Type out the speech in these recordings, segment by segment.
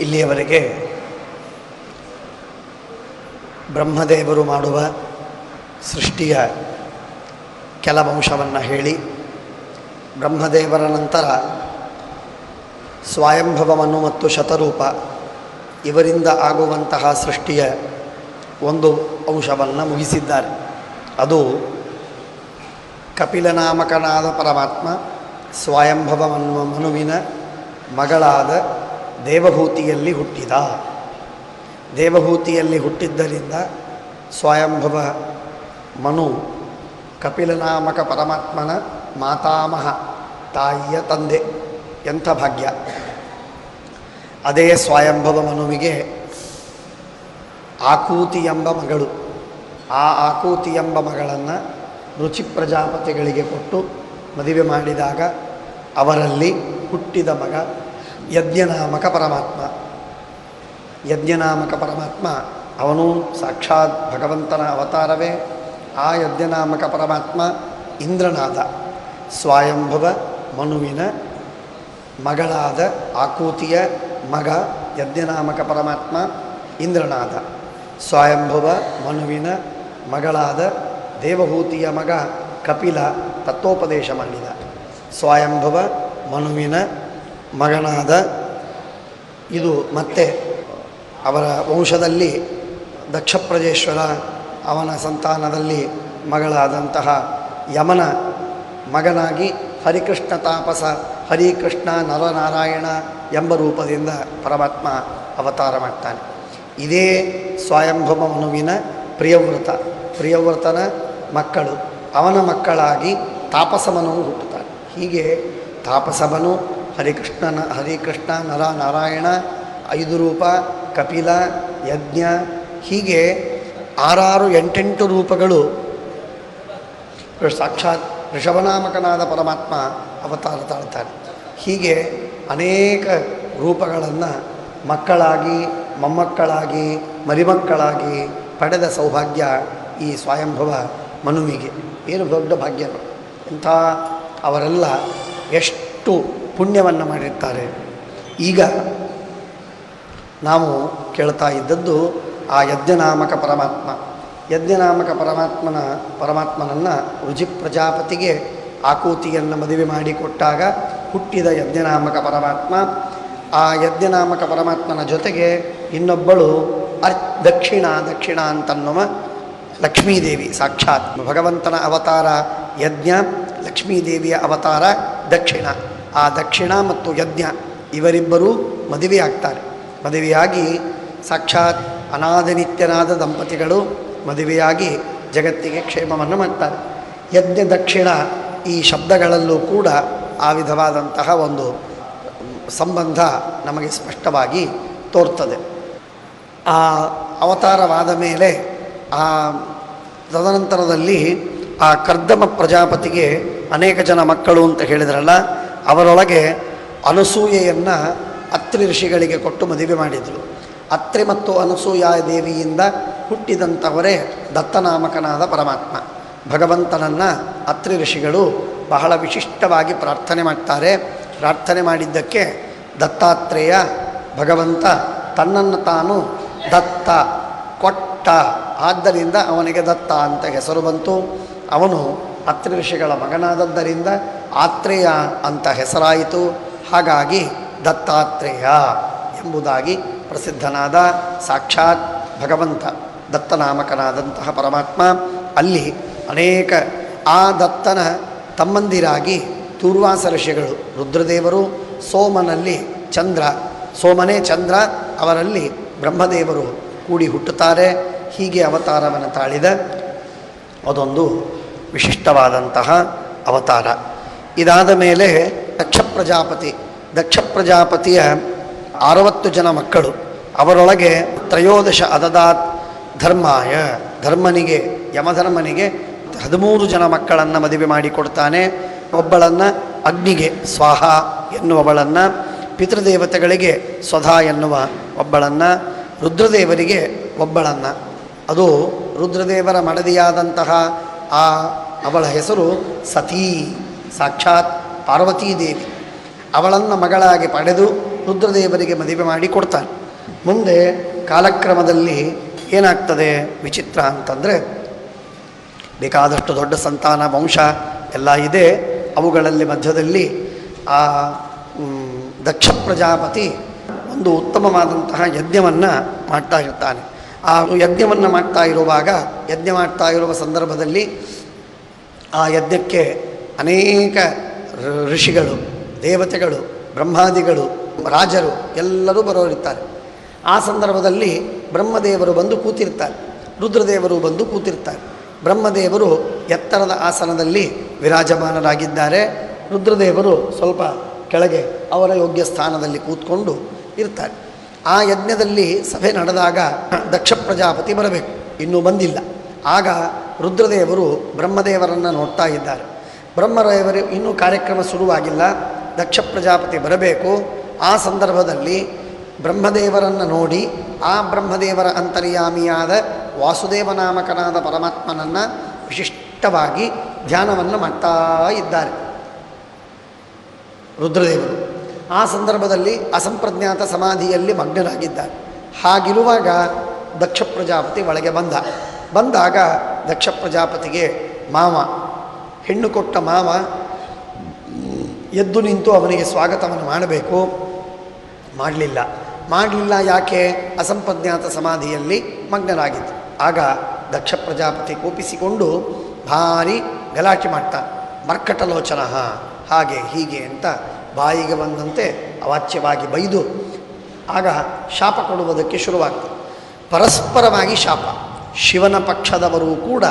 ಇಲ್ಲಿಯವರೆಗೆ ಬ್ರಹ್ಮದೇವರು ಮಾಡುವ ಸೃಷ್ಟಿಯ ಕೆಲವಂಶವನ್ನು ಹೇಳಿ, ಬ್ರಹ್ಮದೇವರ ನಂತರ ಸ್ವಯಂಭವ ಮನು ಮತ್ತು ಶತರೂಪ ಇವರಿಂದ ಆಗುವಂತಹ ಸೃಷ್ಟಿಯ ಒಂದು ಅಂಶವನ್ನು ಮುಗಿಸಿದ್ದಾರೆ. ಅದು ಕಪಿಲನಾಮಕನಾದ ಪರಮಾತ್ಮ ಸ್ವಯಂಭವ ಮನುವಿನ ಮಗಳಾದ ದೇವಹೂತಿಯಲ್ಲಿ ಹುಟ್ಟಿದ. ದೇವಹೂತಿಯಲ್ಲಿ ಹುಟ್ಟಿದ್ದರಿಂದ ಸ್ವಯಂಭವ ಮನು ಕಪಿಲನಾಮಕ ಪರಮಾತ್ಮನ ಮಾತಾಮಹ, ತಾಯಿಯ ತಂದೆ. ಎಂಥ ಭಾಗ್ಯ! ಅದೇ ಸ್ವಯಂಭವ ಮನುವಿಗೆ ಆಕೂತಿ ಎಂಬ ಮಗಳು. ಆ ಆಕೂತಿ ಎಂಬ ಮಗಳನ್ನು ರುಚಿ ಪ್ರಜಾಪತಿಗಳಿಗೆ ಕೊಟ್ಟು ಮದುವೆ ಮಾಡಿದಾಗ ಅವರಲ್ಲಿ ಹುಟ್ಟಿದ ಮಗ ಯಜ್ಞನಾಮಕ ಪರಮಾತ್ಮ. ಯಜ್ಞನಾಮಕ ಪರಮಾತ್ಮ ಅವನು ಸಾಕ್ಷಾತ್ ಭಗವಂತನ ಅವತಾರವೇ. ಆ ಯಜ್ಞನಾಮಕ ಪರಮಾತ್ಮ ಇಂದ್ರನಾದ. ಸ್ವಯಂಭವ ಮನುವಿನ ಮಗಳಾದ ಆಕೂತಿಯ ಮಗ ಯಜ್ಞನಾಮಕ ಪರಮಾತ್ಮ ಇಂದ್ರನಾದ. ಸ್ವಯಂಭವ ಮನುವಿನ ಮಗಳಾದ ದೇವಹೂತಿಯ ಮಗ ಕಪಿಲ ತತ್ವೋಪದೇಶ ಮಾಡಿದ. ಸ್ವಯಂಭವ ಮನುವಿನ ಮಗನಾದ ಇದು ಮತ್ತೆ ಅವರ ವಂಶದಲ್ಲಿ ದಕ್ಷಪ್ರಜೇಶ್ವರ ಅವನ ಸಂತಾನದಲ್ಲಿ ಮಗಳಾದಂತಹ ಯಮನ ಮಗನಾಗಿ ಹರಿಕೃಷ್ಣ ತಾಪಸ, ಹರಿಕೃಷ್ಣ ನರನಾರಾಯಣ ಎಂಬ ರೂಪದಿಂದ ಪರಮಾತ್ಮ ಅವತಾರ ಮಾಡ್ತಾನೆ. ಇದೇ ಸ್ವಯಂಭವ ಮನುವಿನ ಪ್ರಿಯವ್ರತ. ಪ್ರಿಯವ್ರತನ ಮಕ್ಕಳು ಅವನ ಮಕ್ಕಳಾಗಿ ತಾಪಸಮನು ಹುಟ್ಟುತ್ತಾನೆ. ಹೀಗೆ ತಾಪಸಮನು, ಹರಿಕೃಷ್ಣ ನರನಾರಾಯಣ, 5 ರೂಪ, ಕಪಿಲ, ಯಜ್ಞ, ಹೀಗೆ 6 8 ರೂಪಗಳು ಸಾಕ್ಷಾತ್ ಋಷಭನಾಮಕನಾದ ಪರಮಾತ್ಮ ಅವತಾರ ತಾಳ್ತಾನೆ. ಹೀಗೆ ಅನೇಕ ರೂಪಗಳನ್ನು ಮಕ್ಕಳಾಗಿ, ಮೊಮ್ಮಕ್ಕಳಾಗಿ, ಮರಿಮಕ್ಕಳಾಗಿ ಪಡೆದ ಸೌಭಾಗ್ಯ ಈ ಸ್ವಯಂಭವ ಮನುವಿಗೆ. ಏನು ದೊಡ್ಡ ಭಾಗ್ಯ! ಇಂಥ ಅವರೆಲ್ಲ ಎಷ್ಟು ಪುಣ್ಯವನ್ನು ಮಾಡಿರ್ತಾರೆ. ಈಗ ನಾವು ಕೇಳ್ತಾ ಇದ್ದದ್ದು ಆ ಯಜ್ಞನಾಮಕ ಪರಮಾತ್ಮ. ಯಜ್ಞನಾಮಕ ಪರಮಾತ್ಮನನ್ನು ರುಚಿ ಪ್ರಜಾಪತಿಗೆ ಆಕೂತಿಯನ್ನು ಮದುವೆ ಮಾಡಿಕೊಟ್ಟಾಗ ಹುಟ್ಟಿದ ಯಜ್ಞನಾಮಕ ಪರಮಾತ್ಮ. ಆ ಯಜ್ಞನಾಮಕ ಪರಮಾತ್ಮನ ಜೊತೆಗೆ ಇನ್ನೊಬ್ಬಳು ದಕ್ಷಿಣ ಅಂತನ್ನುವ ಲಕ್ಷ್ಮೀದೇವಿ. ಸಾಕ್ಷಾತ್ ಭಗವಂತನ ಅವತಾರ ಯಜ್ಞ, ಲಕ್ಷ್ಮೀದೇವಿಯ ಅವತಾರ ದಕ್ಷಿಣ. ಆ ದಕ್ಷಿಣ ಮತ್ತು ಯಜ್ಞ ಇವರಿಬ್ಬರೂ ಮದುವೆಯಾಗ್ತಾರೆ. ಮದುವೆಯಾಗಿ ಸಾಕ್ಷಾತ್ ಅನಾದಿನಿತ್ಯನಾದ ದಂಪತಿಗಳು ಮದುವೆಯಾಗಿ ಜಗತ್ತಿಗೆ ಕ್ಷೇಮವನ್ನು ಮಾಡ್ತಾರೆ. ಯಜ್ಞ ದಕ್ಷಿಣ ಈ ಶಬ್ದಗಳಲ್ಲೂ ಕೂಡ ಆ ವಿಧವಾದಂತಹ ಒಂದು ಸಂಬಂಧ ನಮಗೆ ಸ್ಪಷ್ಟವಾಗಿ ತೋರ್ತದೆ. ಆ ಅವತಾರವಾದ ಮೇಲೆ ಆ ತದನಂತರದಲ್ಲಿ ಆ ಕರ್ದಮ ಪ್ರಜಾಪತಿಗೆ ಅನೇಕ ಜನ ಮಕ್ಕಳು ಅಂತ ಹೇಳಿದ್ರಲ್ಲ, ಅವರೊಳಗೆ ಅನಸೂಯೆಯನ್ನು ಅತ್ರಿ ಋಷಿಗಳಿಗೆ ಕೊಟ್ಟು ಮದುವೆ ಮಾಡಿದರು. ಅತ್ರಿ ಮತ್ತು ಅನಸೂಯ ದೇವಿಯಿಂದ ಹುಟ್ಟಿದಂಥವರೇ ದತ್ತನಾಮಕನಾದ ಪರಮಾತ್ಮ. ಭಗವಂತನನ್ನು ಅತ್ರಿ ಋಷಿಗಳು ಬಹಳ ವಿಶಿಷ್ಟವಾಗಿ ಪ್ರಾರ್ಥನೆ ಮಾಡ್ತಾರೆ. ಪ್ರಾರ್ಥನೆ ಮಾಡಿದ್ದಕ್ಕೆ ದತ್ತಾತ್ರೇಯ ಭಗವಂತ ತನ್ನನ್ನು ತಾನು ದತ್ತ ಕೊಟ್ಟ. ಆದ್ದರಿಂದ ಅವನಿಗೆ ದತ್ತ ಅಂತ ಹೆಸರು ಬಂತು. ಅವನು ಅತ್ರಿ ಋಷಿಗಳ ಮಗನಾದದ್ದರಿಂದ ಆತ್ರೇಯ ಅಂತ ಹೆಸರಾಯಿತು. ಹಾಗಾಗಿ ದತ್ತಾತ್ರೇಯ ಎಂಬುದಾಗಿ ಪ್ರಸಿದ್ಧನಾದ ಸಾಕ್ಷಾತ್ ಭಗವಂತ ದತ್ತನಾಮಕನಾದಂತಹ ಪರಮಾತ್ಮ. ಅಲ್ಲಿ ಅನೇಕ ಆ ದತ್ತನ ತಮ್ಮಂದಿರಾಗಿ ದೂರ್ವಾಸ ಋಷಿಗಳು, ರುದ್ರದೇವರು, ಸೋಮನಲ್ಲಿ ಚಂದ್ರ, ಸೋಮನೇ ಚಂದ್ರ, ಅವರಲ್ಲಿ ಬ್ರಹ್ಮದೇವರು ಕೂಡಿ ಹುಟ್ಟುತ್ತಾರೆ. ಹೀಗೆ ಅವತಾರವನ್ನು ತಾಳಿದ ಅದೊಂದು ವಿಶಿಷ್ಟವಾದಂತಹ ಅವತಾರ. ಇದಾದ ಮೇಲೆ ದಕ್ಷ ಪ್ರಜಾಪತಿಯ 60 ಜನ ಮಕ್ಕಳು. ಅವರೊಳಗೆ 13 ಅದದಾತ್ ಧರ್ಮಾಯ, ಧರ್ಮನಿಗೆ, ಯಮಧರ್ಮನಿಗೆ 13 ಜನ ಮಕ್ಕಳನ್ನು ಮದುವೆ ಮಾಡಿಕೊಡ್ತಾನೆ. ಒಬ್ಬಳನ್ನು ಅಗ್ನಿಗೆ ಸ್ವಾಹ ಎನ್ನುವವಳನ್ನು, ಪಿತೃದೇವತೆಗಳಿಗೆ ಸ್ವಧಾ ಎನ್ನುವ ಒಬ್ಬಳನ್ನು, ರುದ್ರದೇವರಿಗೆ ಒಬ್ಬಳನ್ನು. ಅದು ರುದ್ರದೇವರ ಮಡದಿಯಾದಂತಹ ಅವಳ ಹೆಸರು ಸತೀ, ಸಾಕ್ಷಾತ್ ಪಾರ್ವತೀದೇವಿ. ಅವಳನ್ನು ಮಗಳಾಗಿ ಪಡೆದು ರುದ್ರದೇವರಿಗೆ ಮದುವೆ ಮಾಡಿ ಕೊಡ್ತಾನೆ. ಮುಂದೆ ಕಾಲಕ್ರಮದಲ್ಲಿ ಏನಾಗ್ತದೆ ವಿಚಿತ್ರ ಅಂತಂದರೆ, ಬೇಕಾದಷ್ಟು ದೊಡ್ಡ ಸಂತಾನ ವಂಶ ಎಲ್ಲ ಇದೆ. ಅವುಗಳಲ್ಲಿ ಮಧ್ಯದಲ್ಲಿ ಆ ದಕ್ಷ ಪ್ರಜಾಪತಿ ಒಂದು ಉತ್ತಮವಾದಂತಹ ಯಜ್ಞವನ್ನು ಮಾಡ್ತಾ ಇರ್ತಾನೆ. ಆ ಯಜ್ಞವನ್ನು ಮಾಡ್ತಾ ಇರುವ ಸಂದರ್ಭದಲ್ಲಿ ಆ ಯಜ್ಞಕ್ಕೆ ಅನೇಕ ಋಷಿಗಳು, ದೇವತೆಗಳು, ಬ್ರಹ್ಮಾದಿಗಳು, ರಾಜರು ಎಲ್ಲರೂ ಬರೋರಿರ್ತಾರೆ. ಆ ಸಂದರ್ಭದಲ್ಲಿ ಬ್ರಹ್ಮದೇವರು ಬಂದು ಕೂತಿರ್ತಾರೆ, ರುದ್ರದೇವರು ಬಂದು ಕೂತಿರ್ತಾರೆ. ಬ್ರಹ್ಮದೇವರು ಎತ್ತರದ ಆಸನದಲ್ಲಿ ವಿರಾಜಮಾನರಾಗಿದ್ದಾರೆ, ರುದ್ರದೇವರು ಸ್ವಲ್ಪ ಕೆಳಗೆ ಅವರ ಯೋಗ್ಯ ಸ್ಥಾನದಲ್ಲಿ ಕೂತ್ಕೊಂಡು ಇರ್ತಾರೆ. ಆ ಯಜ್ಞದಲ್ಲಿ ಸಭೆ ನಡೆದಾಗ ದಕ್ಷ ಪ್ರಜಾಪತಿ ಬರಬೇಕು, ಇನ್ನೂ ಬಂದಿಲ್ಲ. ಆಗ ರುದ್ರದೇವರು ಬ್ರಹ್ಮದೇವರನ್ನು ನೋಡ್ತಾ ಇದ್ದಾರೆ. ಬ್ರಹ್ಮದೇವರು ಇನ್ನೂ ಕಾರ್ಯಕ್ರಮ ಶುರುವಾಗಿಲ್ಲ, ದಕ್ಷ ಪ್ರಜಾಪತಿ ಬರಬೇಕು. ಆ ಸಂದರ್ಭದಲ್ಲಿ ಬ್ರಹ್ಮದೇವರನ್ನು ನೋಡಿ ಆ ಬ್ರಹ್ಮದೇವರ ಅಂತರ್ಯಾಮಿಯಾದ ವಾಸುದೇವನಾಮಕನಾದ ಪರಮಾತ್ಮನನ್ನು ವಿಶಿಷ್ಟವಾಗಿ ಧ್ಯಾನವನ್ನು ಮಾಡ್ತಾ ಇದ್ದಾರೆ ರುದ್ರದೇವರು. ಆ ಸಂದರ್ಭದಲ್ಲಿ ಅಸಂಪ್ರಜ್ಞಾತ ಸಮಾಧಿಯಲ್ಲಿ ಮಗ್ನರಾಗಿದ್ದಾರೆ. ಹಾಗಿರುವಾಗ ದಕ್ಷ ಪ್ರಜಾಪತಿ ಒಳಗೆ ಬಂದಾಗ ದಕ್ಷ ಪ್ರಜಾಪತಿಗೆ ಹೆಣ್ಣು ಕೊಟ್ಟ ಮಾವ ಎದ್ದು ನಿಂತು ಅವನಿಗೆ ಸ್ವಾಗತವನ್ನು ಮಾಡಬೇಕು. ಮಾಡಲಿಲ್ಲ. ಯಾಕೆ? ಅಸಂಪ್ರಜ್ಞಾತ ಸಮಾಧಿಯಲ್ಲಿ ಮಗ್ನರಾಗಿದ್ದರು. ಆಗ ದಕ್ಷ ಪ್ರಜಾಪತಿ ಕೋಪಿಸಿಕೊಂಡು ಭಾರಿ ಗಲಾಟೆ ಮಾಡ್ತಾನೆ. ಮರ್ಕಟಲೋಚನ, ಹಾಗೆ ಹೀಗೆ ಅಂತ ಬಾಯಿಗೆ ಬಂದಂತೆ ಅವಾಚ್ಯವಾಗಿ ಬೈದು ಆಗ ಶಾಪ ಕೊಡುವುದಕ್ಕೆ ಶುರುವಾಗ್ತದೆ. ಪರಸ್ಪರವಾಗಿ ಶಾಪ. ಶಿವನ ಪಕ್ಷದವರೂ ಕೂಡ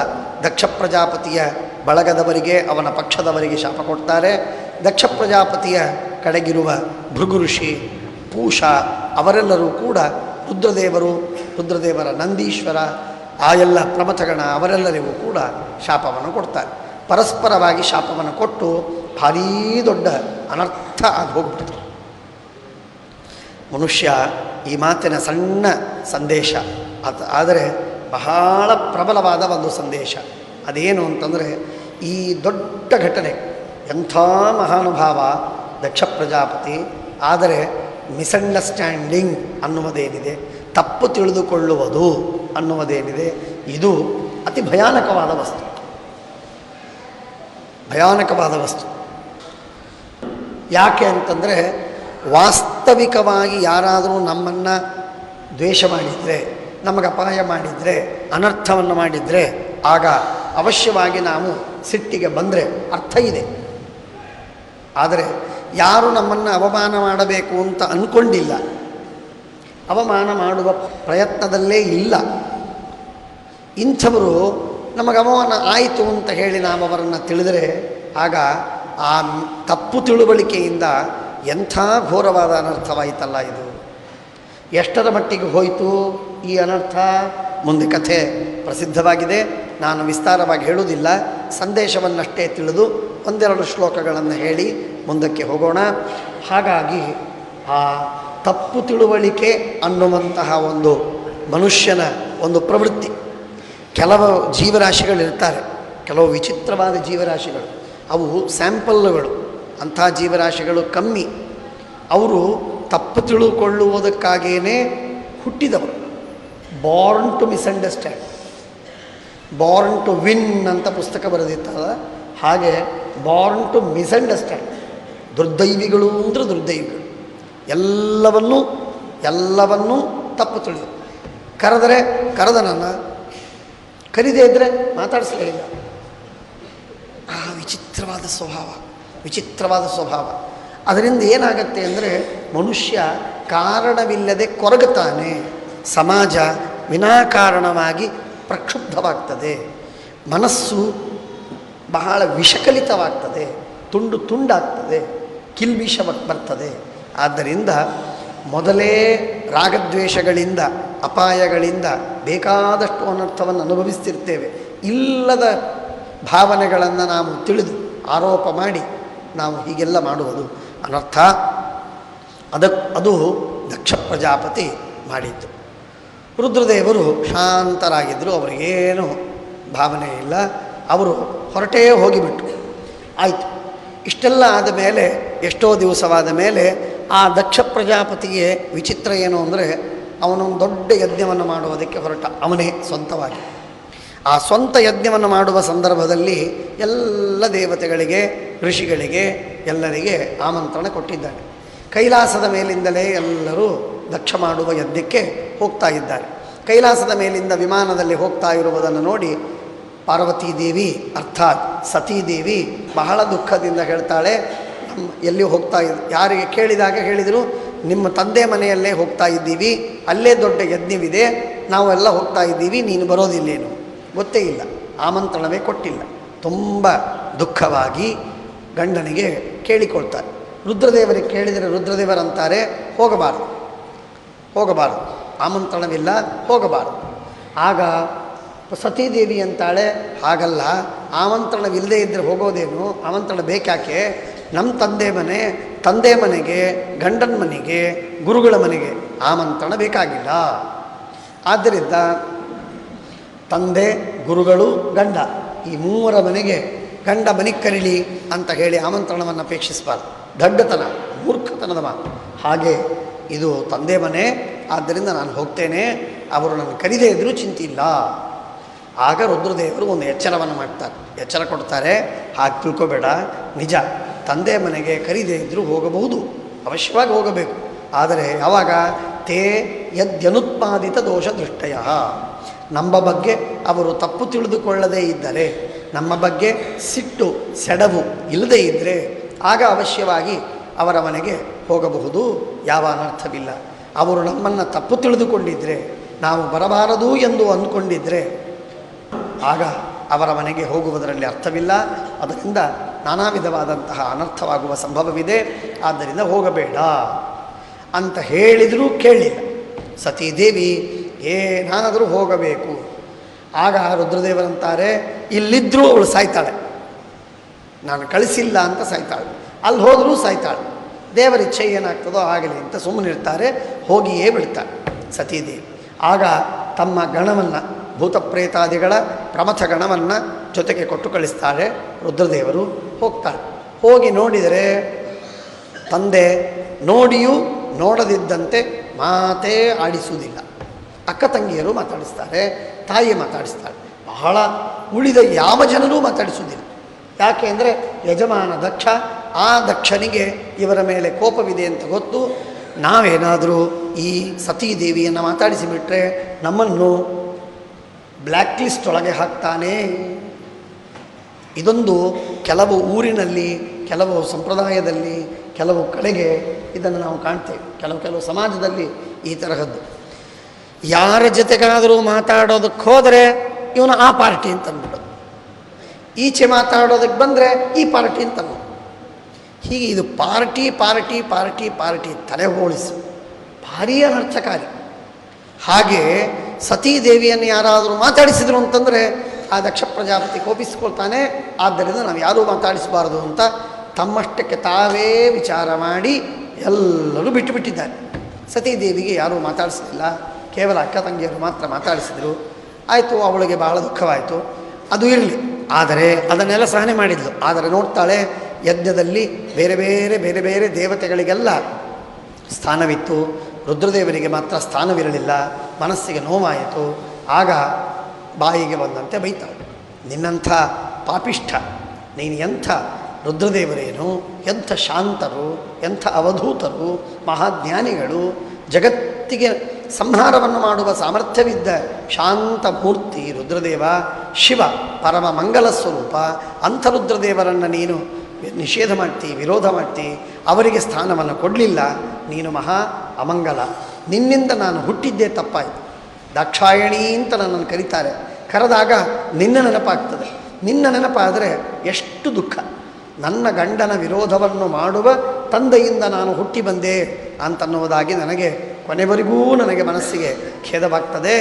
ದಕ್ಷ ಪ್ರಜಾಪತಿಯ ಬಳಗದವರಿಗೆ, ಅವನ ಪಕ್ಷದವರಿಗೆ ಶಾಪ ಕೊಡ್ತಾರೆ. ದಕ್ಷ ಪ್ರಜಾಪತಿಯ ಕಡೆಗಿರುವ ಭೃಗು ಋಷಿ, ಪೂಷ ಅವರೆಲ್ಲರೂ ಕೂಡ ರುದ್ರದೇವರ ನಂದೀಶ್ವರ, ಆ ಎಲ್ಲ ಪ್ರಮಥಗಣ ಅವರೆಲ್ಲರಿಗೂ ಕೂಡ ಶಾಪವನ್ನು ಕೊಡ್ತಾರೆ. ಪರಸ್ಪರವಾಗಿ ಶಾಪವನ್ನು ಕೊಟ್ಟು ಭಾರೀ ದೊಡ್ಡ ಅನರ್ಥ ಆಗಿ ಹೋಗ್ಬಿಡ್ತಾರೆ. ಮನುಷ್ಯ ಈ ಮಾತಿನ ಸಣ್ಣ ಸಂದೇಶ ಆದರೆ ಬಹಳ ಪ್ರಬಲವಾದ ಒಂದು ಸಂದೇಶ. ಅದೇನು ಅಂತಂದರೆ, ಈ ದೊಡ್ಡ ಘಟನೆ, ಎಂಥ ಮಹಾನುಭಾವ ದಕ್ಷ ಪ್ರಜಾಪತಿ, ಆದರೆ ಮಿಸ್ಅಂಡರ್ಸ್ಟ್ಯಾಂಡಿಂಗ್ ಅನ್ನುವುದೇನಿದೆ, ತಪ್ಪು ತಿಳಿದುಕೊಳ್ಳುವುದು ಅನ್ನುವುದೇನಿದೆ, ಇದು ಅತಿ ಭಯಾನಕವಾದ ವಸ್ತು. ಯಾಕೆ ಅಂತಂದರೆ, ವಾಸ್ತವಿಕವಾಗಿ ಯಾರಾದರೂ ನಮ್ಮನ್ನು ದ್ವೇಷ ಮಾಡಿದರೆ, ನಮಗೆ ಅಪಾಯ ಮಾಡಿದರೆ, ಅನರ್ಥವನ್ನು ಮಾಡಿದರೆ, ಆಗ ಅವಶ್ಯವಾಗಿ ನಾವು ಸಿಟ್ಟಿಗೆ ಬಂದರೆ ಅರ್ಥ ಇದೆ. ಆದರೆ ಯಾರು ನಮ್ಮನ್ನು ಅವಮಾನ ಮಾಡಬೇಕು ಅಂತ ಅಂದ್ಕೊಂಡಿಲ್ಲ, ಅವಮಾನ ಮಾಡುವ ಪ್ರಯತ್ನದಲ್ಲೇ ಇಲ್ಲ, ಇಂಥವರು ನಮಗೆ ಅವಮಾನ ಆಯಿತು ಅಂತ ಹೇಳಿ ನಾವು ಅವರನ್ನು ತಿಳಿದರೆ, ಆಗ ಆ ತಪ್ಪು ತಿಳುವಳಿಕೆಯಿಂದ ಎಂಥ ಘೋರವಾದ ಅನರ್ಥವಾಯಿತಲ್ಲ ಇದು. ಎಷ್ಟರ ಮಟ್ಟಿಗೆ ಹೋಯಿತು ಈ ಅನರ್ಥ? ಮುಂದೆ ಕಥೆ ಪ್ರಸಿದ್ಧವಾಗಿದೆ, ನಾನು ವಿಸ್ತಾರವಾಗಿ ಹೇಳುವುದಿಲ್ಲ. ಸಂದೇಶವನ್ನಷ್ಟೇ ತಿಳಿದು ಒಂದೆರಡು ಶ್ಲೋಕಗಳನ್ನು ಹೇಳಿ ಮುಂದಕ್ಕೆ ಹೋಗೋಣ. ಹಾಗಾಗಿ ಆ ತಪ್ಪು ತಿಳುವಳಿಕೆ ಅನ್ನುವಂತಹ ಒಂದು ಮನುಷ್ಯನ ಒಂದು ಪ್ರವೃತ್ತಿ. ಕೆಲವು ಜೀವರಾಶಿಗಳಿರ್ತಾರೆ, ಕೆಲವು ವಿಚಿತ್ರವಾದ ಜೀವರಾಶಿಗಳು, ಅವು ಸ್ಯಾಂಪಲ್ಗಳು. ಅಂಥ ಜೀವರಾಶಿಗಳು ಕಮ್ಮಿ. ಅವರು ತಪ್ಪು ತಿಳುಕೊಳ್ಳುವುದಕ್ಕಾಗಿಯೇ ಹುಟ್ಟಿದವರು. Born to misunderstand, born to win ಅಂತ ಪುಸ್ತಕ ಬರೆದಿತ್ತಲ್ಲ, ಹಾಗೆ ಬಾರ್ನ್ ಟು ಮಿಸ್ಅಂಡರ್ಸ್ಟ್ಯಾಂಡ್. ದುರ್ದೈವಿಗಳು ಅಂದರೆ ದುರ್ದೈವಿಗಳು, ಎಲ್ಲವನ್ನೂ ತಪ್ಪು ತಿಳಿದು. ಕರೆದ ನನ್ನ, ಕರಿದೇ ಇದ್ದರೆ ಮಾತಾಡಿಸಲೇ ಇಲ್ಲ. ಆ ವಿಚಿತ್ರವಾದ ಸ್ವಭಾವ. ಅದರಿಂದ ಏನಾಗತ್ತೆ ಅಂದರೆ, ಮನುಷ್ಯ ಕಾರಣವಿಲ್ಲದೆ ಕೊರಗುತ್ತಾನೆ. ಸಮಾಜ ವಿನಾಕಾರಣವಾಗಿ ಪ್ರಕ್ಷುಬ್ಧವಾಗ್ತದೆ. ಮನಸ್ಸು ಬಹಳ ವಿಷಕಲಿತವಾಗ್ತದೆ, ತುಂಡಾಗ್ತದೆ, ಕಿಲ್ಬಿಷ ಬರ್ತದೆ. ಆದ್ದರಿಂದ ಮೊದಲೇ ರಾಗದ್ವೇಷಗಳಿಂದ, ಅಪಾಯಗಳಿಂದ ಬೇಕಾದಷ್ಟು ಅನರ್ಥವನ್ನು ಅನುಭವಿಸ್ತಿರ್ತೇವೆ. ಇಲ್ಲದ ಭಾವನೆಗಳನ್ನು ನಾವು ತಿಳಿದು ಆರೋಪ ಮಾಡಿ ನಾವು ಹೀಗೆಲ್ಲ ಮಾಡುವುದು ಅನರ್ಥ. ಅದು ದಕ್ಷ ಪ್ರಜಾಪತಿ ಮಾಡಿದ್ದು. ರುದ್ರದೇವರು ಶಾಂತರಾಗಿದ್ದರು, ಅವರಿಗೇನು ಭಾವನೆ ಇಲ್ಲ. ಅವರು ಹೊರಟೇ ಹೋಗಿಬಿಟ್ರು. ಆಯಿತು. ಇಷ್ಟೆಲ್ಲ ಆದ ಮೇಲೆ, ಎಷ್ಟೋ ದಿವಸವಾದ ಮೇಲೆ ಆ ದಕ್ಷ ಪ್ರಜಾಪತಿಗೆ ವಿಚಿತ್ರ ಏನು ಅಂದರೆ ಅವನೊಂದು ದೊಡ್ಡ ಯಜ್ಞವನ್ನು ಮಾಡುವುದಕ್ಕೆ ಹೊರಟ ಅವನೇ ಸ್ವಂತವಾಗಿ. ಆ ಸ್ವಂತ ಯಜ್ಞವನ್ನು ಮಾಡುವ ಸಂದರ್ಭದಲ್ಲಿ ಎಲ್ಲ ದೇವತೆಗಳಿಗೆ, ಋಷಿಗಳಿಗೆ, ಎಲ್ಲರಿಗೆ ಆಮಂತ್ರಣ ಕೊಟ್ಟಿದ್ದಾನೆ. ಕೈಲಾಸದ ಮೇಲಿಂದಲೇ ಎಲ್ಲರೂ ದಕ್ಷ ಮಾಡುವ ಯಜ್ಞಕ್ಕೆ ಹೋಗ್ತಾ ಇದ್ದಾರೆ. ಕೈಲಾಸದ ಮೇಲಿಂದ ವಿಮಾನದಲ್ಲಿ ಹೋಗ್ತಾ ಇರುವುದನ್ನು ನೋಡಿ ಪಾರ್ವತೀ ದೇವಿ ಅರ್ಥಾತ್ ಸತೀದೇವಿ ಬಹಳ ದುಃಖದಿಂದ ಹೇಳ್ತಾಳೆ, ಎಲ್ಲಿ ಹೋಗ್ತಾ ಯಾರಿಗೆ ಕೇಳಿದಾಗ ಹೇಳಿದರು, ನಿಮ್ಮ ತಂದೆ ಮನೆಯಲ್ಲೇ ಹೋಗ್ತಾ ಇದ್ದೀವಿ, ಅಲ್ಲೇ ದೊಡ್ಡ ಯಜ್ಞವಿದೆ, ನಾವೆಲ್ಲ ಹೋಗ್ತಾ ಇದ್ದೀವಿ, ನೀನು ಬರೋದಿಲ್ಲೇನು, ಗೊತ್ತೇ ಇಲ್ಲ, ಆಮಂತ್ರಣವೇ ಕೊಟ್ಟಿಲ್ಲ. ತುಂಬ ದುಃಖವಾಗಿ ಗಂಡನಿಗೆ ಕೇಳಿಕೊಳ್ತಾರೆ. ರುದ್ರದೇವರಿಗೆ ಕೇಳಿದರೆ ರುದ್ರದೇವರಂತಾರೆ, ಹೋಗಬಾರದು, ಆಮಂತ್ರಣವಿಲ್ಲ, ಹೋಗಬಾರದು. ಆಗ ಸತೀದೇವಿ ಅಂತಾಳೆ, ಹಾಗಲ್ಲ, ಆಮಂತ್ರಣವಿಲ್ಲದೆ ಇದ್ದರೆ ಹೋಗೋದೇನು, ಆಮಂತ್ರಣ ಬೇಕಾಕೆ, ನಮ್ಮ ತಂದೆ ಮನೆಗೆ, ಗಂಡನ ಮನೆಗೆ, ಗುರುಗಳ ಮನೆಗೆ ಆಮಂತ್ರಣ ಬೇಕಾಗಿಲ್ಲ. ಆದ್ದರಿಂದ ತಂದೆ, ಗುರುಗಳು, ಗಂಡ ಈ ಮೂವರ ಮನೆಗೆ ಗಂಡ ಮನೆಗೆ ಕರೀಲಿ ಅಂತ ಹೇಳಿ ಆಮಂತ್ರಣವನ್ನು ಅಪೇಕ್ಷಿಸಬಾರ್ದು. ದಡ್ಡತನ, ಮೂರ್ಖತನದ ಮಾತು. ಹಾಗೆ ಇದು ತಂದೆ ಮನೆ, ಆದ್ದರಿಂದ ನಾನು ಹೋಗ್ತೇನೆ, ಅವರು ನನ್ನ ಕರೀದೇ ಇದ್ದರೂ ಚಿಂತಿಲ್ಲ. ಆಗ ರುದ್ರದೇವರು ಒಂದು ಎಚ್ಚರವನ್ನು ಮಾಡ್ತಾರೆ, ಎಚ್ಚರ ಕೊಡ್ತಾರೆ, ಹಾಗೆ ತಿಳ್ಕೊಬೇಡ, ನಿಜ ತಂದೆ ಮನೆಗೆ ಕರೀದೇ ಇದ್ದರೂ ಹೋಗಬಹುದು, ಅವಶ್ಯವಾಗಿ ಹೋಗಬೇಕು. ಆದರೆ ಯಾವಾಗ ತೇ ಯದ್ಯನುತ್ಪಾದಿತ ದೋಷ ದೃಷ್ಟಯ, ನಮ್ಮ ಬಗ್ಗೆ ಅವರು ತಪ್ಪು ತಿಳಿದುಕೊಳ್ಳದೇ ಇದ್ದರೆ, ನಮ್ಮ ಬಗ್ಗೆ ಸಿಟ್ಟು ಸೆಡವು ಇಲ್ಲದೇ ಇದ್ದರೆ ಆಗ ಅವಶ್ಯವಾಗಿ ಅವರ ಮನೆಗೆ ಹೋಗಬಹುದು, ಯಾವ ಅನರ್ಥವಿಲ್ಲ. ಅವರು ನಮ್ಮನ್ನು ತಪ್ಪು ತಿಳಿದುಕೊಂಡಿದ್ದರೆ, ನಾವು ಬರಬಾರದು ಎಂದು ಅಂದ್ಕೊಂಡಿದ್ದರೆ ಆಗ ಅವರ ಮನೆಗೆ ಹೋಗುವುದರಲ್ಲಿ ಅರ್ಥವಿಲ್ಲ. ಅದರಿಂದ ನಾನಾ ವಿಧವಾದಂತಹ ಅನರ್ಥವಾಗುವ ಸಂಭವವಿದೆ. ಆದ್ದರಿಂದ ಹೋಗಬೇಡ ಅಂತ ಹೇಳಿದರೂ ಕೇಳಲಿಲ್ಲ ಸತೀದೇವಿ, ಏನಾದರೂ ಹೋಗಬೇಕು. ಆಗ ರುದ್ರದೇವರಂತಾರೆ, ಇಲ್ಲಿದ್ದರೂ ಅವಳು ಸಾಯ್ತಾಳೆ, ನಾನು ಕಳಿಸಿಲ್ಲ ಅಂತ ಸಾಯ್ತಾಳೆ, ಅಲ್ಲಿ ಹೋದರೂ ಸಾಯ್ತಾಳೆ, ದೇವರ ಇಚ್ಛೆ ಏನಾಗ್ತದೋ ಆಗಲಿ ಅಂತ ಸುಮ್ಮನಿರ್ತಾರೆ, ಹೋಗಿಯೇ ಬಿಡ್ತಾಳೆ ಸತೀದೇವಿ. ಆಗ ತಮ್ಮ ಗಣವನ್ನು, ಭೂತಪ್ರೇತಾದಿಗಳ ಪ್ರಮಥ ಗಣವನ್ನು ಜೊತೆಗೆ ಕೊಟ್ಟು ಕಳಿಸ್ತಾಳೆ. ರುದ್ರದೇವರು ಹೋಗ್ತಾಳೆ. ಹೋಗಿ ನೋಡಿದರೆ ತಂದೆ ನೋಡಿಯೂ ನೋಡದಿದ್ದಂತೆ ಮಾತೇ ಆಡಿಸುವುದಿಲ್ಲ. ಅಕ್ಕ ತಂಗಿಯರು ಮಾತಾಡಿಸ್ತಾರೆ, ತಾಯಿ ಮಾತಾಡಿಸ್ತಾಳೆ, ಬಹಳ ಉಳಿದ ಯಾವ ಜನರೂ ಮಾತಾಡಿಸುವುದಿಲ್ಲ. ಯಾಕೆ ಅಂದರೆ ಯಜಮಾನ ದಕ್ಷ, ಆ ದಕ್ಷನಿಗೆ ಇವರ ಮೇಲೆ ಕೋಪವಿದೆ ಅಂತ ಗೊತ್ತು. ನಾವೇನಾದರೂ ಈ ಸತೀದೇವಿಯನ್ನು ಮಾತಾಡಿಸಿಬಿಟ್ರೆ ನಮ್ಮನ್ನು ಬ್ಲ್ಯಾಕ್ ಲಿಸ್ಟ್ ಒಳಗೆ ಹಾಕ್ತಾನೆ. ಇದೊಂದು ಕೆಲವು ಊರಿನಲ್ಲಿ, ಕೆಲವು ಸಂಪ್ರದಾಯದಲ್ಲಿ, ಕೆಲವು ಕಡೆಗೆ ಇದನ್ನು ನಾವು ಕಾಣ್ತೇವೆ. ಕೆಲವು ಸಮಾಜದಲ್ಲಿ ಈ ತರಹದ್ದು. ಯಾರ ಜೊತೆಗಾದರೂ ಮಾತಾಡೋದಕ್ಕೆ ಹೋದರೆ ಇವನು ಆ ಪಾರ್ಟಿ ಅಂತ ಅಂದ್ಬಿಡೋದು, ಈಚೆ ಮಾತಾಡೋದಕ್ಕೆ ಬಂದರೆ ಈ ಪಾರ್ಟಿ ಅಂತ ಅನ್ನೋದು. ಹೀಗೆ ಇದು ಪಾರ್ಟಿ ಪಾರ್ಟಿ ಪಾರ್ಟಿ ಪಾರ್ಟಿ ತಲೆ ಹೋಳಿಸು, ಭಾರೀ ಅನರ್ಥಕಾರಿ. ಹಾಗೆ ಸತೀದೇವಿಯನ್ನು ಯಾರಾದರೂ ಮಾತಾಡಿಸಿದ್ರು ಅಂತಂದರೆ ಆ ದಕ್ಷ ಪ್ರಜಾಪತಿ ಕೋಪಿಸ್ಕೊಳ್ತಾನೆ. ಆದ್ದರಿಂದ ನಾವು ಯಾರೂ ಮಾತಾಡಿಸಬಾರ್ದು ಅಂತ ತಮ್ಮಷ್ಟಕ್ಕೆ ತಾವೇ ವಿಚಾರ ಮಾಡಿ ಎಲ್ಲರೂ ಬಿಟ್ಟುಬಿಟ್ಟಿದ್ದಾರೆ. ಸತೀದೇವಿಗೆ ಯಾರೂ ಮಾತಾಡಿಸಲಿಲ್ಲ, ಕೇವಲ ಅಕ್ಕ ತಂಗಿಯರು ಮಾತ್ರ ಮಾತಾಡಿಸಿದರು. ಆಯಿತು, ಅವಳಿಗೆ ಬಹಳ ದುಃಖವಾಯಿತು. ಅದು ಇರಲಿ, ಆದರೆ ಅದನ್ನೆಲ್ಲ ಸಹನೆ ಮಾಡಿದ್ಲು. ಆದರೆ ನೋಡ್ತಾಳೆ, ಯಜ್ಞದಲ್ಲಿ ಬೇರೆ ಬೇರೆ ಬೇರೆ ಬೇರೆ ದೇವತೆಗಳಿಗೆಲ್ಲ ಸ್ಥಾನವಿತ್ತು, ರುದ್ರದೇವರಿಗೆ ಮಾತ್ರ ಸ್ಥಾನವಿರಲಿಲ್ಲ. ಮನಸ್ಸಿಗೆ ನೋವಾಯಿತು. ಆಗ ಬಾಯಿಗೆ ಬಂದಂತೆ ಬೈತಾಳೆ, ನಿನ್ನಂಥ ಪಾಪಿಷ್ಠ, ನೀನು ಎಂಥ ರುದ್ರದೇವರೇನು, ಎಂಥ ಶಾಂತರು, ಎಂಥ ಅವಧೂತರು, ಮಹಾಜ್ಞಾನಿಗಳು, ಜಗತ್ತಿಗೆ ಸಂಹಾರವನ್ನು ಮಾಡುವ ಸಾಮರ್ಥ್ಯವಿದ್ದ ಶಾಂತ ಮೂರ್ತಿ ರುದ್ರದೇವ, ಶಿವ ಪರಮ ಮಂಗಲ ಸ್ವರೂಪ. ಅಂಥ ರುದ್ರದೇವರನ್ನು ನೀನು ನಿಷೇಧ ಮಾಡ್ತಿ, ವಿರೋಧ ಮಾಡ್ತಿ, ಅವರಿಗೆ ಸ್ಥಾನವನ್ನು ಕೊಡಲಿಲ್ಲ, ನೀನು ಮಹಾ ಅಮಂಗಲ. ನಿನ್ನಿಂದ ನಾನು ಹುಟ್ಟಿದ್ದೇ ತಪ್ಪಾಯಿತು. ದಾಕ್ಷಾಯಣಿ ಅಂತ ನನ್ನನ್ನು ಕರೀತಾರೆ, ಕರೆದಾಗ ನಿನ್ನ ನೆನಪಾಗ್ತದೆ. ನಿನ್ನ ನೆನಪಾದರೆ ಎಷ್ಟು ದುಃಖ. ನನ್ನ ಗಂಡನ ವಿರೋಧವನ್ನು ಮಾಡುವ ತಂದೆಯಿಂದ ನಾನು ಹುಟ್ಟಿ ಬಂದೆ ಅಂತನ್ನುವುದಾಗಿ ನನಗೆ ಕೊನೆವರೆಗೂ ನನಗೆ ಮನಸ್ಸಿಗೆ ಖೇದವಾಗ್ತದೆ.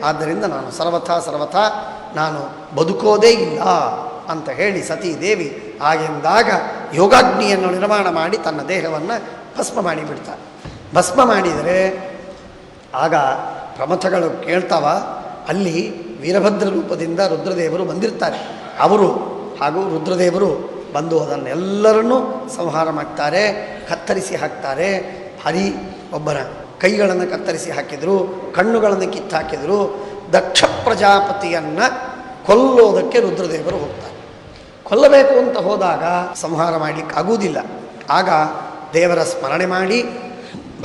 ಆದ್ದರಿಂದ ನಾನು ಸರ್ವಥಾ ನಾನು ಬದುಕೋದೇ ಇಲ್ಲ ಅಂತ ಹೇಳಿ ಸತೀದೇವಿ ಆಗಿಂದಾಗ ಯೋಗಾಗ್ನಿಯನ್ನು ನಿರ್ಮಾಣ ಮಾಡಿ ತನ್ನ ದೇಹವನ್ನು ಭಸ್ಮ ಮಾಡಿಬಿಡ್ತಾರೆ. ಭಸ್ಮ ಮಾಡಿದರೆ ಆಗ ಪ್ರಮಥಗಳು ಕೇಳ್ತಾವ, ಅಲ್ಲಿ ವೀರಭದ್ರ ರೂಪದಿಂದ ರುದ್ರದೇವರು ಬಂದಿರ್ತಾರೆ. ಅವರು ಹಾಗೂ ರುದ್ರದೇವರು ಬಂದು ಅದನ್ನೆಲ್ಲರನ್ನೂ ಸಂಹಾರ ಮಾಡ್ತಾರೆ. ಕತ್ತರಿಸಿ ಹಾಕ್ತಾರೆ. ಭಾರಿ ಒಬ್ಬರ ಕೈಗಳನ್ನು ಕತ್ತರಿಸಿ ಹಾಕಿದರು, ಕಣ್ಣುಗಳನ್ನು ಕಿತ್ತಾಕಿದರು. ದಕ್ಷ ಪ್ರಜಾಪತಿಯನ್ನು ಕೊಲ್ಲೋದಕ್ಕೆ ರುದ್ರದೇವರು ಹೋಗ್ತಾರೆ. ಕೊಲ್ಲಬೇಕು ಅಂತ ಹೋದಾಗ ಸಂಹಾರ ಮಾಡಲಿಕ್ಕಾಗುವುದಿಲ್ಲ. ಆಗ ದೇವರ ಸ್ಮರಣೆ ಮಾಡಿ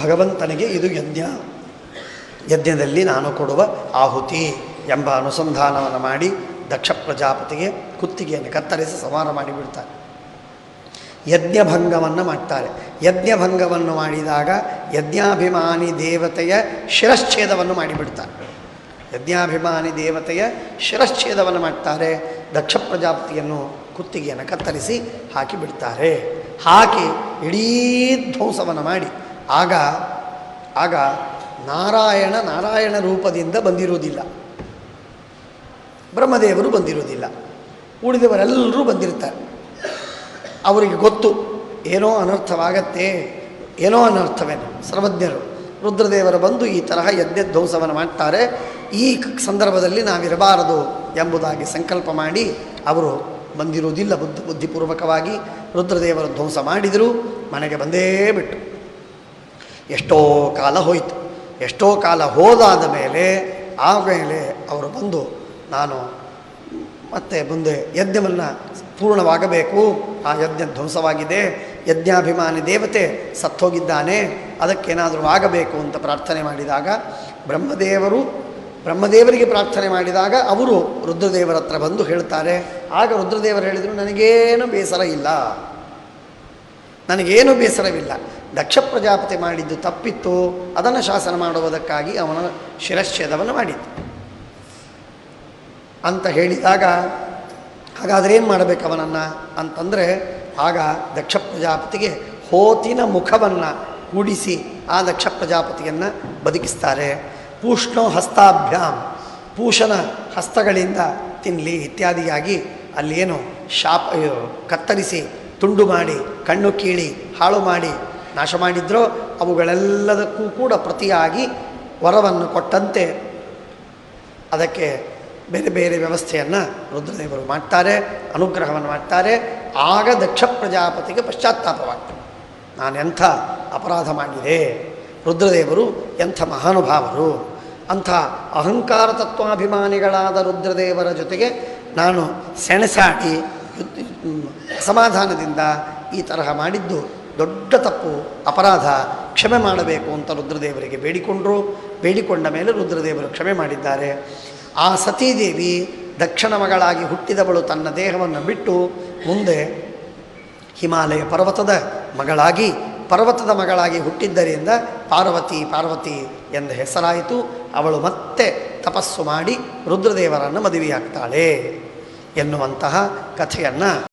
ಭಗವಂತನಿಗೆ ಇದು ಯಜ್ಞದಲ್ಲಿ ನಾನು ಕೊಡುವ ಆಹುತಿ ಎಂಬ ಅನುಸಂಧಾನವನ್ನು ಮಾಡಿ ದಕ್ಷ ಪ್ರಜಾಪತಿಗೆ ಕುತ್ತಿಗೆಯನ್ನು ಕತ್ತರಿಸಿ ಸಂಹಾರ ಮಾಡಿಬಿಡ್ತಾರೆ. ಯಜ್ಞಭಂಗವನ್ನು ಮಾಡ್ತಾರೆ. ಯಜ್ಞಭಂಗವನ್ನು ಮಾಡಿದಾಗ ಯಜ್ಞಾಭಿಮಾನಿ ದೇವತೆಯ ಶಿರಶ್ಛೇದವನ್ನು ಮಾಡಿಬಿಡ್ತಾರೆ. ಯಜ್ಞಾಭಿಮಾನಿ ದೇವತೆಯ ಶಿರಶ್ಛೇದವನ್ನು ಮಾಡ್ತಾರೆ. ದಕ್ಷ ಪ್ರಜಾಪತಿಯನ್ನು ಕುತ್ತಿಗೆಯನ್ನು ಕತ್ತರಿಸಿ ಹಾಕಿಬಿಡ್ತಾರೆ. ಹಾಕಿ ಇಡೀ ಧ್ವಂಸವನ್ನು ಮಾಡಿ ಆಗ ನಾರಾಯಣ ರೂಪದಿಂದ ಬಂದಿರುವುದಿಲ್ಲ, ಬ್ರಹ್ಮದೇವರು ಬಂದಿರುವುದಿಲ್ಲ, ಉಳಿದವರೆಲ್ಲರೂ ಬಂದಿರ್ತಾರೆ. ಅವರಿಗೆ ಗೊತ್ತು ಏನೋ ಅನರ್ಥವಾಗತ್ತೆ, ಏನೋ ಅನರ್ಥವೇನು. ಸರ್ವಜ್ಞರು ರುದ್ರದೇವರು ಬಂದು ಈ ತರಹ ಯಜ್ಞಧ್ವಂಸವನ್ನು ಮಾಡ್ತಾರೆ, ಈ ಸಂದರ್ಭದಲ್ಲಿ ನಾವಿರಬಾರದು ಎಂಬುದಾಗಿ ಸಂಕಲ್ಪ ಮಾಡಿ ಅವರು ಬಂದಿರುವುದಿಲ್ಲ. ಬುದ್ಧಿಪೂರ್ವಕವಾಗಿ ರುದ್ರದೇವರು ಧ್ವಂಸ ಮಾಡಿದರು, ಮನೆಗೆ ಬಂದೇ ಬಿಟ್ಟು. ಎಷ್ಟೋ ಕಾಲ ಹೋಯಿತು. ಎಷ್ಟೋ ಕಾಲ ಹೋದಾದ ಮೇಲೆ ಆಮೇಲೆ ಅವರು ಬಂದು ನಾನು ಮತ್ತೆ ಮುಂದೆ ಯಜ್ಞವನ್ನು ಪೂರ್ಣವಾಗಬೇಕು, ಆ ಯಜ್ಞ ಧ್ವಂಸವಾಗಿದೆ, ಯಜ್ಞಾಭಿಮಾನಿ ದೇವತೆ ಸತ್ತೋಗಿದ್ದಾನೆ, ಅದಕ್ಕೇನಾದರೂ ಆಗಬೇಕು ಅಂತ ಪ್ರಾರ್ಥನೆ ಮಾಡಿದಾಗ ಬ್ರಹ್ಮದೇವರಿಗೆ ಪ್ರಾರ್ಥನೆ ಮಾಡಿದಾಗ ಅವರು ರುದ್ರದೇವರ ಹತ್ರ ಬಂದು ಹೇಳ್ತಾರೆ. ಆಗ ರುದ್ರದೇವರು ಹೇಳಿದರು, ನನಗೇನು ಬೇಸರವಿಲ್ಲ, ದಕ್ಷ ಪ್ರಜಾಪತಿ ಮಾಡಿದ್ದು ತಪ್ಪಿತ್ತು, ಅದನ್ನು ಶಾಸನ ಮಾಡುವುದಕ್ಕಾಗಿ ಅವನ ಶಿರಶ್ಛೇದವನ್ನು ಮಾಡಿದ್ದು ಅಂತ ಹೇಳಿದಾಗ, ಹಾಗಾದರೆ ಏನು ಮಾಡಬೇಕು ಅವನನ್ನು ಅಂತಂದರೆ, ಆಗ ದಕ್ಷ ಪ್ರಜಾಪತಿಗೆ ಹೋತಿನ ಮುಖವನ್ನು ಕೂಡಿಸಿ ಆ ದಕ್ಷ ಪ್ರಜಾಪತಿಯನ್ನು ಬದುಕಿಸ್ತಾರೆ. ಪೂಷ್ಣೋ ಹಸ್ತಾಭ್ಯಾಂ, ಪೂಷನ ಹಸ್ತಗಳಿಂದ ತಿನ್ನಲಿ ಇತ್ಯಾದಿಯಾಗಿ ಅಲ್ಲೇನು ಕತ್ತರಿಸಿ ತುಂಡು ಮಾಡಿ ಕಣ್ಣು ಕೀಳಿ ಹಾಳು ಮಾಡಿ ನಾಶ ಮಾಡಿದ್ರೋ ಅವುಗಳೆಲ್ಲದಕ್ಕೂ ಕೂಡ ಪ್ರತಿಯಾಗಿ ವರವನ್ನು ಕೊಟ್ಟಂತೆ ಅದಕ್ಕೆ ಬೇರೆ ಬೇರೆ ವ್ಯವಸ್ಥೆಯನ್ನು ರುದ್ರದೇವರು ಮಾಡ್ತಾರೆ, ಅನುಗ್ರಹವನ್ನು ಮಾಡ್ತಾರೆ. ಆಗ ದಕ್ಷ ಪ್ರಜಾಪತಿಗೆ ಪಶ್ಚಾತ್ತಾಪವಾಗ್ತದೆ, ನಾನೆಂಥ ಅಪರಾಧ ಮಾಡಿದೆ, ರುದ್ರದೇವರು ಎಂಥ ಮಹಾನುಭಾವರು, ಅಂಥ ಅಹಂಕಾರ ತತ್ವಾಭಿಮಾನಿಗಳಾದ ರುದ್ರದೇವರ ಜೊತೆಗೆ ನಾನು ಸೆಣಸಾಡಿ ಅಸಮಾಧಾನದಿಂದ ಈ ತರಹ ಮಾಡಿದ್ದು ದೊಡ್ಡ ತಪ್ಪು, ಅಪರಾಧ, ಕ್ಷಮೆ ಮಾಡಬೇಕು ಅಂತ ರುದ್ರದೇವರಿಗೆ ಬೇಡಿಕೊಂಡ ಮೇಲೆ ರುದ್ರದೇವರು ಕ್ಷಮೆ ಮಾಡಿದ್ದಾರೆ. ಆ ಸತೀದೇವಿ ದಕ್ಷಿಣ ಮಗಳಾಗಿ ಹುಟ್ಟಿದವಳು ತನ್ನ ದೇಹವನ್ನು ಬಿಟ್ಟು ಮುಂದೆ ಹಿಮಾಲಯ ಪರ್ವತದ ಮಗಳಾಗಿ ಹುಟ್ಟಿದ್ದರಿಂದ ಪಾರ್ವತಿ ಎಂದು ಹೆಸರಾಯಿತು. ಅವಳು ಮತ್ತೆ ತಪಸ್ಸು ಮಾಡಿ ರುದ್ರದೇವರನ್ನು ಮದುವೆಯಾಗ್ತಾಳೆ ಎನ್ನುವಂತಹ ಕಥೆಯನ್ನು